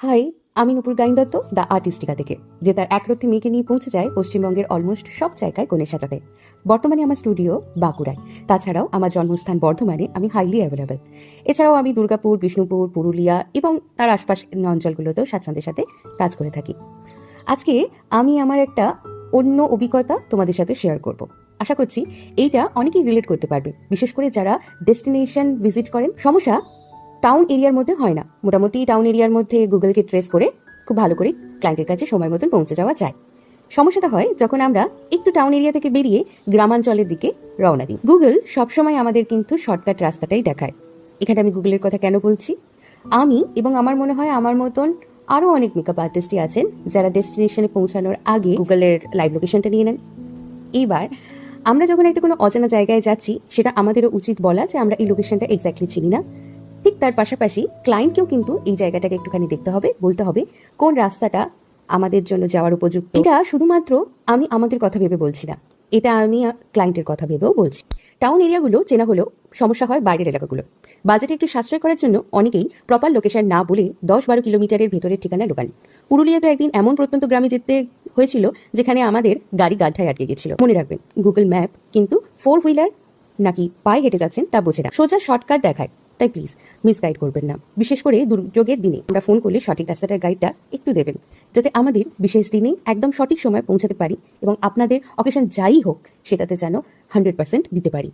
High, আমি নূপুর Gyne Dutta the আর্টিস্টিকা থেকে, যে তার একরত্তি মেয়েকে নিয়ে পৌঁছে যায় পশ্চিমবঙ্গের অলমোস্ট সব জায়গায় কনে সাজাতে। বর্তমানে আমার স্টুডিও বাঁকুড়ায়, তাছাড়াও আমার জন্মস্থান বর্ধমানে আমি হাইলি অ্যাভেলেবেল। এছাড়াও আমি দুর্গাপুর, বিষ্ণুপুর, পুরুলিয়া এবং তার আশপাশ অঞ্চলগুলোতেও স্বাচ্ছন্দ্যের সাথে কাজ করে থাকি। আজকে আমি আমার একটা অন্য অভিজ্ঞতা তোমাদের সাথে শেয়ার করব। আশা করছি এইটা অনেকেই রিলেট করতে পারবে, বিশেষ করে যারা ডেস্টিনেশন ভিজিট করেন। সমস্যা টাউন এরিয়ার মধ্যে হয় না, মোটামুটি টাউন এরিয়ার মধ্যে গুগলকে ট্রেস করে খুব ভালো করে ক্লায়েন্টের কাছে সময় মতন পৌঁছে যাওয়া যায়। সমস্যাটা হয় যখন আমরা একটু টাউন এরিয়া থেকে বেরিয়ে গ্রামাঞ্চলের দিকে রওনা দিই। গুগল সবসময় আমাদের কিন্তু শর্টকাট রাস্তাটাই দেখায়। এখানে আমি গুগলের কথা কেন বলছি? আমি এবং আমার মনে হয় আমার মতন আরও অনেক মেকআপ আর্টিস্টই আছেন যারা ডেস্টিনেশনে পৌঁছানোর আগে গুগলের লাইভ লোকেশনটা নিয়ে নেন। এইবার আমরা যখন একটা কোনো অজানা জায়গায় যাচ্ছি, সেটা আমাদেরও উচিত বলা যে আমরা এই লোকেশনটা এক্স্যাক্টলি চিনি না। ঠিক তার পাশাপাশি ক্লায়েন্টকেও কিন্তু এই জায়গাটাকে একটুখানি দেখতে হবে, বলতে হবে কোন রাস্তাটা আমাদের জন্য যাওয়ার উপযুক্ত। এটা শুধুমাত্র আমি আমাদের কথা ভেবে বলছি না, এটা আমি ক্লায়েন্টের কথা ভেবেও বলছি। টাউন এরিয়াগুলো চেনা হলেও সমস্যা হয় বাইরের এলাকাগুলো। বাজেটে একটু সাশ্রয় করার জন্য অনেকেই প্রপার লোকেশন না বলে 10-12 কিলোমিটারের ভেতরের ঠিকানা লোকান। পুরুলিয়াতে একদিন এমন প্রত্যন্ত গ্রামে যেতে হয়েছিল যেখানে আমাদের গাড়ি গাড্ডায় আটকে গেছিল। মনে রাখবেন, গুগল ম্যাপ কিন্তু 4 হুইলার নাকি পায়ে হেঁটে যাচ্ছেন তা বোঝে না, সোজা শর্টকাট দেখায়। তাই প্লিজ মিসগাইড করবেন না, বিশেষ করে দুর্যোগের দিনে আমরা ফোন করলে সঠিক রাস্তাটার গাইডটা একটু দেবেন, যাতে আমাদের বিশেষ দিনে একদম সঠিক সময় পৌঁছাতে পারি এবং আপনাদের অকেশন যাই হোক সেটাতে যেন 100% দিতে পারি।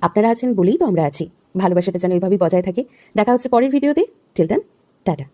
আপনারা আছেন বলেই তো আমরা আছি। ভালোবাসাটা যেন এইভাবেই বজায় থাকে। দেখা হচ্ছে পরের ভিডিওতে। Till then, tata.